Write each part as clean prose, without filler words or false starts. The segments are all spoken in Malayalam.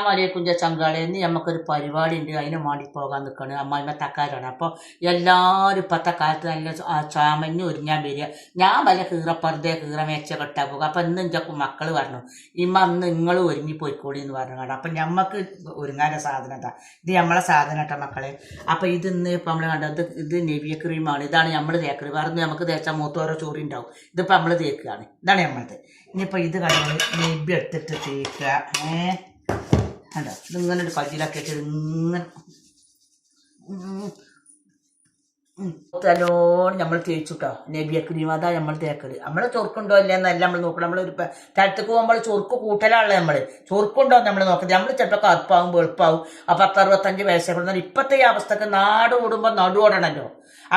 മലയക്കുഞ്ച ചങ്കാളേന്ന് നമുക്കൊരു പരിപാടി ഉണ്ട്. അതിന് വേണ്ടി പോകാൻ നിൽക്കണം. അമ്മായിമ്മ തക്കാരാണ്. അപ്പോൾ എല്ലാവരും ഇപ്പോഴത്തെ കാലത്ത് നല്ല ചാമഞ്ഞ് ഒരുങ്ങാൻ വരിക. ഞാൻ വല്ല കീറപ്പറുതെ കീറമേച്ച കെട്ടാൻ പോകുക. അപ്പം ഇന്ന് എൻ്റെ മക്കൾ പറഞ്ഞു, ഇമ്മ അന്ന് നിങ്ങൾ ഒരുങ്ങി പോയിക്കോളി എന്ന് പറഞ്ഞു കാണാം. അപ്പം ഞമ്മക്ക് ഒരുങ്ങാനുള്ള സാധനം എന്താ, ഇത് നമ്മളെ സാധനം കേട്ടോ മക്കളെ. അപ്പം ഇതിന്ന് ഇപ്പം നമ്മൾ കണ്ടത് ഇത് നെവിയ ക്രീമാണ്. ഇതാണ് നമ്മൾ തേക്കല്. വേറെ നമുക്ക് തേച്ചാൽ മൂത്തോരോ ചോറി ഉണ്ടാവും. ഇതിപ്പോൾ നമ്മൾ തേക്കുകയാണ്. ഇതാണ് നമ്മളത്. ഇനിയിപ്പോൾ ഇത് കഴിഞ്ഞ് നെബി എടുത്തിട്ട് തേക്കുക. അല്ല ഇതിങ്ങനെ ഒരു കയ്യിലാക്കി വെച്ചിട്ട് ഇങ്ങനെ നല്ലോണം നമ്മൾ തേച്ചുട്ടോ. നെബിയ ക്രീം അതാ നമ്മൾ തേക്കല്. നമ്മൾ ചൊറുക്കുണ്ടോ ഇല്ലെന്നല്ല നമ്മൾ നോക്കണം. നമ്മളൊരു സ്ഥലത്തേക്ക് പോകുമ്പോൾ ചൊറുക്ക് കൂട്ടലാണല്ലോ. നമ്മൾ ചൊറുക്കുണ്ടോ നമ്മൾ നോക്കുന്നത്. നമ്മൾ ചിലപ്പോൾ കറുപ്പാവും വെളുപ്പാവും. 10-65 വയസ്സൊക്കെ ഇപ്പോഴത്തെ ഈ അവസ്ഥക്ക് നാട് ഓടുമ്പോൾ നടുവോടണല്ലോ.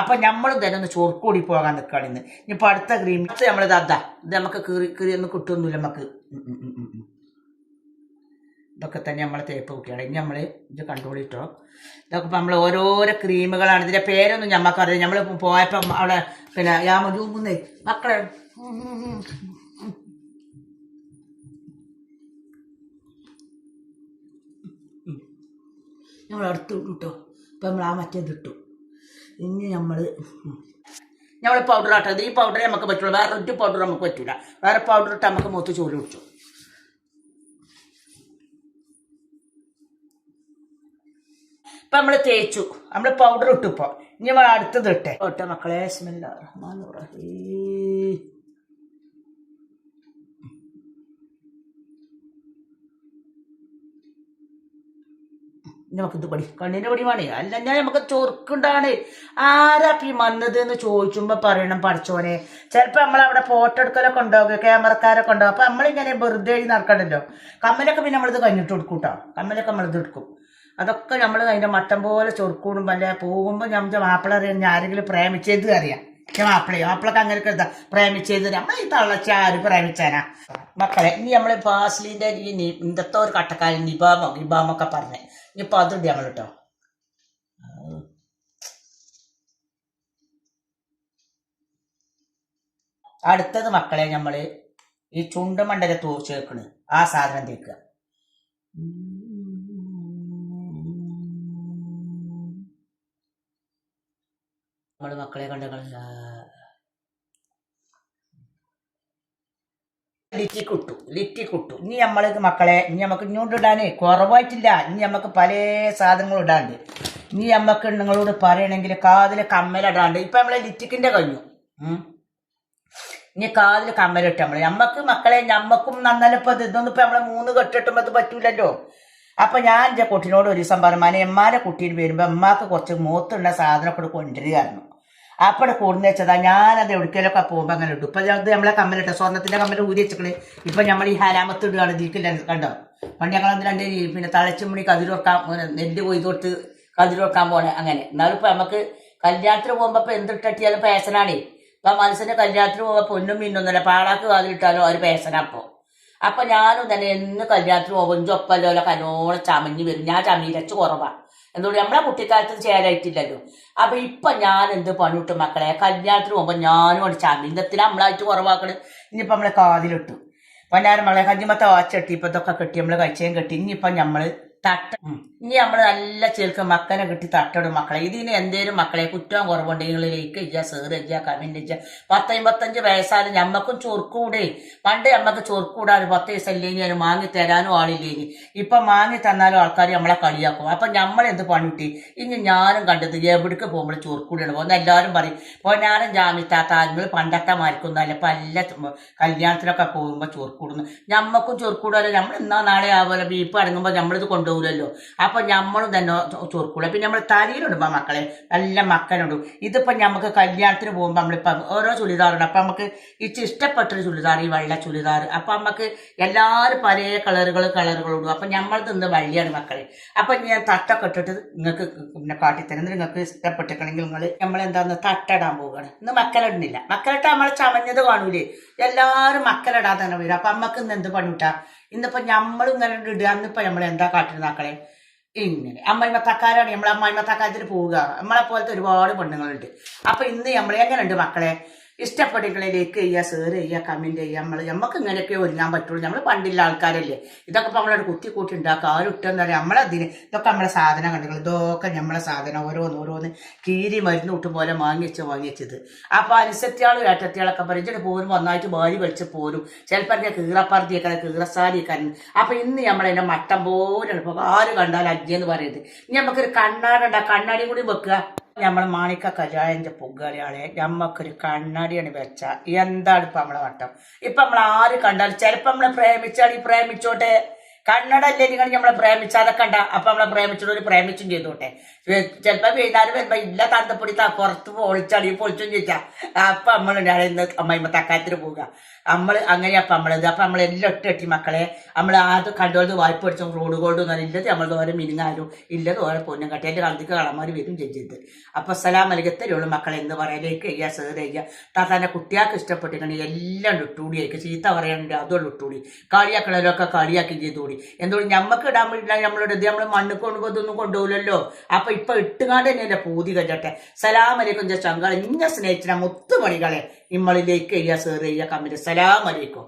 അപ്പം നമ്മളും തന്നെ ഒന്ന് ചൊറുക്കൂടി പോകാൻ നിൽക്കുകയാണ് ഇന്ന്. ഇനിയിപ്പോൾ അടുത്ത ക്രീം നമ്മളിത് അതാ. ഇത് നമുക്ക് കീറിയൊന്നും കിട്ടുമൊന്നുമില്ല നമുക്ക്. ഇതൊക്കെ തന്നെ നമ്മളെ തേപ്പ് കുട്ടിയാണ്. ഇനി നമ്മൾ ഇത് കണ്ടുപിടിട്ടോ. ഇതൊക്കെ ഇപ്പം നമ്മൾ ഓരോരോ ക്രീമുകളാണ്. ഇതിൻ്റെ പേരൊന്നും ഞമ്മക്കറിയാം. നമ്മൾ പോയപ്പം അവിടെ പിന്നെ യാമൂന്നേ മക്കളെ നമ്മൾ അടുത്ത് കിട്ടോ. ഇപ്പം നമ്മൾ ആ മറ്റേത് ഇട്ടു. ഇനി നമ്മൾ പൗഡർ ആട്ടത്. ഈ പൗഡറേ നമുക്ക് പറ്റുള്ളൂ. വേറെ ഒരു പൗഡർ നമുക്ക് പറ്റില്ല. വേറെ പൗഡർ ഇട്ട് നമുക്ക് മൂത്ത് ചോറ് കുടിച്ചു. ഇപ്പം നമ്മൾ തേച്ചു. നമ്മൾ പൗഡർ ഇട്ടു. ഇപ്പോൾ ഇനി നമ്മൾ അടുത്തത് ഇട്ടെ ഒട്ട മക്കളെ. ബിസ്മില്ലാഹിർ റഹ്മാനിർ റഹീം. നമുക്കിത് പടി കണ്ണിൻ്റെ പടിയുമാണ്. അല്ല ഞാൻ നമുക്ക് ചൊറുക്കുണ്ടാണ്. ആരാ ഈ വന്നത് എന്ന് ചോദിച്ചുമ്പോൾ പറയണം പഠിച്ചോനെ. ചിലപ്പോൾ നമ്മളവിടെ ഫോട്ടോ എടുക്കലൊക്കെ ഉണ്ടാവുക, ക്യാമറക്കാരൊക്കെ ഉണ്ടാവും. അപ്പം നമ്മളിങ്ങനെ വെറുതെ നടക്കണ്ടല്ലോ. കമ്മലൊക്കെ പിന്നെ നമ്മളിത് കഴിഞ്ഞിട്ട് കൊടുക്കും കേട്ടോ. കമ്മലൊക്കെ നമ്മളിത് എടുക്കും. അതൊക്കെ നമ്മൾ അതിൻ്റെ മട്ടം പോലെ ചൊറുക്കൂടും. വല്ല പോകുമ്പോൾ നമ്മുടെ മാപ്പിള അറിയാം. ഞാൻ ആരെങ്കിലും പ്രേമിച്ചത് അറിയാം. മാപ്പിളൊക്കെ അങ്ങനെയൊക്കെ എന്താ പ്രേമിച്ചത്. നമ്മൾ ഈ തള്ളച്ച ആര് പ്രേമിച്ചാനാ മക്കളെ. ഇനി നമ്മൾ ഫാസ്ലിൻ്റെ ഈ ഇന്നത്തെ ഒരു കട്ടക്കാരൻ നിബാമൊക്കെ പറഞ്ഞേ. ഇനിയിപ്പോൾ അതുണ്ട് നമ്മൾ കേട്ടോ. അടുത്തത് മക്കളെ നമ്മൾ ഈ ചുണ്ടുമണ്ടല ചേർക്കണ്. ആ സാധനം തേക്കുക. നമ്മൾ മക്കളെ കണ്ട ലിറ്റി കുട്ടു. ഇനി നമ്മൾ മക്കളെ ഇനി നമുക്ക് ഇങ്ങോട്ട് ഇടാനേ കുറവായിട്ടില്ല. ഇനി നമുക്ക് പല സാധനങ്ങളും ഇടാണ്ട്. ഇനി നമുക്ക് നിങ്ങളോട് പറയണമെങ്കിൽ കാതിൽ കമ്മലിടാണ്ട്. ഇപ്പം നമ്മളെ ലിറ്റിക്കിൻ്റെ കഴിഞ്ഞു. ഇനി കാതിൽ കമ്മലിട്ട് നമ്മക്ക് മക്കളെ ഞമ്മക്കും നന്നലപ്പോൾ ഇതൊന്നും ഇപ്പം നമ്മളെ 3 കെട്ടിട്ടുമ്പോൾ അത് പറ്റൂലല്ലോ. അപ്പം ഞാൻ എൻ്റെ കുട്ടീനോട് ഒരു ദിവസം പറഞ്ഞു, എമ്മാരെ കുട്ടീന് വരുമ്പോൾ അമ്മക്ക് കുറച്ച് മൂത്തുള്ള സാധനമൊക്കെ കൊണ്ടുവരികയായിരുന്നു. അപ്പോൾ കൂടുന്ന വെച്ചതാ. ഞാനത് എവിടേക്കെങ്കിലൊക്കെ പോകുമ്പോൾ അങ്ങനെ ഇട്ടു. ഇപ്പം അത് നമ്മളെ കമ്മലിട്ട സ്വർണ്ണത്തിൻ്റെ കമ്മൽ ഊരി വെച്ചിട്ട് ഇപ്പം നമ്മൾ ഈ ഹരാമത്ത് ഇടുകയാണ്. ഇതിക്കില്ല കണ്ടോ. പണ്ട് ഞങ്ങൾ രണ്ട് പിന്നെ തളച്ചുമണി കതിരൊക്കാൻ നെല്ല് കൊയ്തൊട്ട് കതിരൊക്കാൻ പോണേ അങ്ങനെ. എന്നാലും ഇപ്പം നമുക്ക് കല്യാണത്തിന് പോകുമ്പോൾ ഇപ്പം എന്തിട്ടിയാലും പേസനാണേ. ഇപ്പം മനസ്സിൻ്റെ കല്യാണത്തിന് പോകുമ്പോൾ പൊന്നും മിന്നൊന്നുമല്ല. പാടാക്ക് കാതിലിട്ടാലോ ഒരു പേസനാപ്പോൾ. അപ്പം ഞാനും തന്നെ എന്ന് കല്യാണത്തിന് പോകുമ്പോൾ ഒപ്പല്ലോ കല്ലോളം ചമഞ്ഞ് വരും. ഞാൻ ചമീരച്ച് കുറവാണ്. എന്തുകൊണ്ട് നമ്മളെ കുട്ടിക്കാലത്ത് ചേരായിട്ടില്ലല്ലോ. അപ്പം ഇപ്പം ഞാൻ എന്ത് പണിവിട്ടു മക്കളെ. കല്യാണത്തിന് പോകുമ്പോൾ ഞാനും അവിടെ ചമീരത്തിന് നമ്മളായിട്ട് കുറവാക്കണ്. ഇനിയിപ്പം നമ്മളെ കാതിലിട്ടു. പണ്ടാരം മകളെ കഞ്ഞിമത്തെ വാച്ചെട്ടി ഇപ്പം ഇതൊക്കെ കെട്ടി നമ്മൾ കഴിച്ചേം കെട്ടി. ഇനിയിപ്പം നമ്മൾ തട്ട ഇനി നമ്മൾ നല്ല ചേർക്ക് മക്കനെ കിട്ടി തട്ടടും മക്കളെ. ഇതിന് എന്തേലും മക്കളെ കുറ്റവും കുറവുണ്ടെങ്കിൽ ലൈക്ക് ചെയ്യുക, ഷെയർ ചെയ്യുക, കമൻറ്റ് ചെയ്യുക. 10-55 വയസ്സായാലും ഞമ്മക്കും ചൊറുക്കൂടെ. പണ്ട് ഞമ്മക്ക് ചൊറുക്കൂടാനും 10 വയസ്സല്ലെങ്കിൽ വാങ്ങി തരാനും ആളില്ലേനി. ഇപ്പം വാങ്ങി തന്നാലും ആൾക്കാർ നമ്മളെ കളിയാക്കും. അപ്പം നമ്മളെന്ത് പണിട്ടി. ഇനി ഞാനും കണ്ടത് എവിടേക്ക് പോകുമ്പോൾ ചൊറുക്കൂടിയാണ് പോകുന്നത്. എല്ലാവരും പറയും പൊന്നാരം ജാമിത്താത്ത നിങ്ങൾ പണ്ടത്തെ മാരിക്കൊന്നല്ല. ഇപ്പം എല്ലാ കല്യാണത്തിനൊക്കെ പോകുമ്പോൾ ചൊറുക്കൂടുന്നു. ഞമ്മക്കും ചൊറുക്കൂടാലോ. നമ്മൾ എന്നാ നാളെ ആവുമല്ലോ ബീഫ് അടങ്ങുമ്പോൾ നമ്മളിത് കൊണ്ടുപോകില്ലല്ലോ. അപ്പം നമ്മളും തന്നെ ചൊറുക്കൂടുക. പിന്നെ നമ്മൾ തലയിലിടുമ്പോൾ മക്കളെ നല്ല മക്കനിടും. ഇതിപ്പം നമുക്ക് കല്യാണത്തിന് പോകുമ്പോൾ നമ്മളിപ്പം ഓരോ ചുരിദാറുണ്ട്. അപ്പം നമുക്ക് ഇഷ്ടപ്പെട്ടൊരു ചുരിദാർ, ഈ വെള്ള ചുരിദാർ. അപ്പം നമുക്ക് എല്ലാവരും പല കളറുകളും ഇടും. അപ്പം നമ്മൾ തിന്ന് വള്ളിയാണ് മക്കളെ. അപ്പം ഞാൻ തട്ടൊക്കെ ഇട്ടിട്ട് നിങ്ങൾക്ക് പിന്നെ കാട്ടിത്തരുന്നത്. നിങ്ങൾക്ക് ഇഷ്ടപ്പെട്ടിട്ടുണ്ടെങ്കിൽ നമ്മളെന്താന്ന് തട്ടിടാൻ പോവുകയാണ്. ഇന്ന് മക്കളിടുന്നില്ല. മക്കളിട്ട് നമ്മൾ ചമഞ്ഞത് കാണൂലേ. എല്ലാവരും മക്കളിടാൻ തന്നെ വരും. അപ്പം നമുക്ക് ഇന്ന് എന്ത് പണിവിട്ടാ. ഇന്നിപ്പോൾ നമ്മളും ഇങ്ങനെ ഇടുക. അന്നിപ്പോൾ നമ്മൾ എന്താ കാട്ടുന്നത് മക്കളെ. ഇങ്ങനെ അമ്മായിമ്മ തക്കാരാണ്. നമ്മൾ അമ്മായിമ്മ തക്കാരത്തിൽ പോവുക. നമ്മളെ പോലത്തെ ഒരുപാട് പെണ്ണുങ്ങളുണ്ട്. അപ്പം ഇന്ന് നമ്മൾ എങ്ങനെയുണ്ട് മക്കളെ. ഇഷ്ടപ്പെട്ടിട്ടുള്ളതിലേക്ക് ചെയ്യുക, ഷെയർ ചെയ്യുക, കമന്റ് ചെയ്യുക. നമുക്ക് ഇങ്ങനെയൊക്കെ ഒരുങ്ങാൻ പറ്റുള്ളൂ. നമ്മൾ പണ്ടില്ല ആൾക്കാരല്ലേ. ഇതൊക്കെ ഇപ്പൊ നമ്മളൊരു കുത്തി കൂട്ടി ഉണ്ടാക്കുക. ആരും ഇട്ടെന്ന് പറയാം നമ്മളതിന്. ഇതൊക്കെ നമ്മളെ സാധനം കണ്ടുകൾ. ഇതൊക്കെ നമ്മളെ സാധനം ഓരോന്ന് കീരി മരുന്ന് കൂട്ടും പോലെ വാങ്ങിച്ചത്. അപ്പൊ അനുസത്തിയാളും ഏട്ടത്തിയാളൊക്കെ പറയും പോരും ഒന്നായിട്ട് വാരി വലിച്ച് പോരും. ചിലപ്പോൾ കീറപ്പറത്തിയേക്കാൻ കീറസാരിയേക്കാൻ. അപ്പൊ ഇന്ന് നമ്മളതിന്റെ മട്ടം പോലെ ഇപ്പൊ ആര് കണ്ടാലും അജ്ജെന്ന് പറയുന്നത്. ഇനി നമുക്കൊരു കണ്ണാടി കണ്ണാടി കൂടി വെക്കുക. നമ്മൾ മാണിക്ക കല്യാണിന്റെ പൊങ്കാളിയാളെ നമ്മക്കൊരു കണ്ണാടിയാണ് വെച്ച എന്താണ് ഇപ്പൊ നമ്മളെ വട്ടം. ഇപ്പൊ നമ്മൾ ആര് കണ്ടാലും ചിലപ്പോ നമ്മളെ പ്രേമിച്ചോട്ടെ. കണ്ണടല്ലേ നിങ്ങൾ നമ്മളെ പ്രേമിച്ചാതെ കണ്ട. അപ്പൊ നമ്മളെ പ്രേമിച്ചോട് പ്രേമിച്ചും ചെയ്തോട്ടെ. ചിലപ്പോ വൈകുന്നേരം വരുമ്പോ ഇല്ല തന്തപ്പൊടി പുറത്ത് പൊളിച്ചും ചോദിച്ചാ അപ്പൊ നമ്മൾ ഇന്ന് അമ്മയമ്മ തക്കാത്തിന് പോവുക. അങ്ങനെ അപ്പൊ അപ്പൊ നമ്മളെല്ലാം ഒട്ടി മക്കളെ നമ്മൾ ആദ്യം കണ്ടോളത് വായ്പ പഠിച്ചോ റോഡ് ഗോൾഡ് എന്ന് പറഞ്ഞാൽ ഇല്ലത് നമ്മൾ ഓരോ മിനിങ്ങാലും ഇല്ലത് ഓരോ പൊന്നും കട്ടി എന്റെ കളത്തിക്ക് കളമാര് വരും ചെയ്ത്. അപ്പൊ സലാം അലകത്തരുള്ളൂ മക്കളെ എന്ന് പറയാലേക്ക് ചെയ്യുക, സേർ ചെയ്യുക. താത്താന്റെ കുട്ടിയാൾക്ക് ഇഷ്ടപ്പെട്ടിട്ടുണ്ടെങ്കിൽ എല്ലാം ഇട്ടുകൂടി ആയിരിക്കും. ചീത്ത പറയാനുണ്ട് അതുകൊണ്ട് ഇട്ടുകൂടി. കളിയാക്കണവരൊക്കെ കളിയാക്കി ചെയ്തുകൂടി. എന്തുകൊണ്ട് ഞമ്മക്ക് ഇടാൻ വേണ്ടിയില്ല നമ്മളുടെ ഇത് നമ്മൾ മണ്ണ് കൊണ്ടുപോ ഇതൊന്നും കൊണ്ടുപോകില്ലല്ലോ. അപ്പൊ ഇപ്പൊ ഇട്ടുകാണ്ട് തന്നെ എന്റെ പൂതി കഴിച്ചട്ടെ. സലാം അലൈക്കും ചങ്കാളെ ഇന്ന സ്നേഹിച്ചിന മുത്തുമണികളെ ഇമ്മളിലേക്ക് ചെയ്യുക, സേർ ചെയ്യുക, കമ്മിറ്റ്. സലാം അലൈക്കും.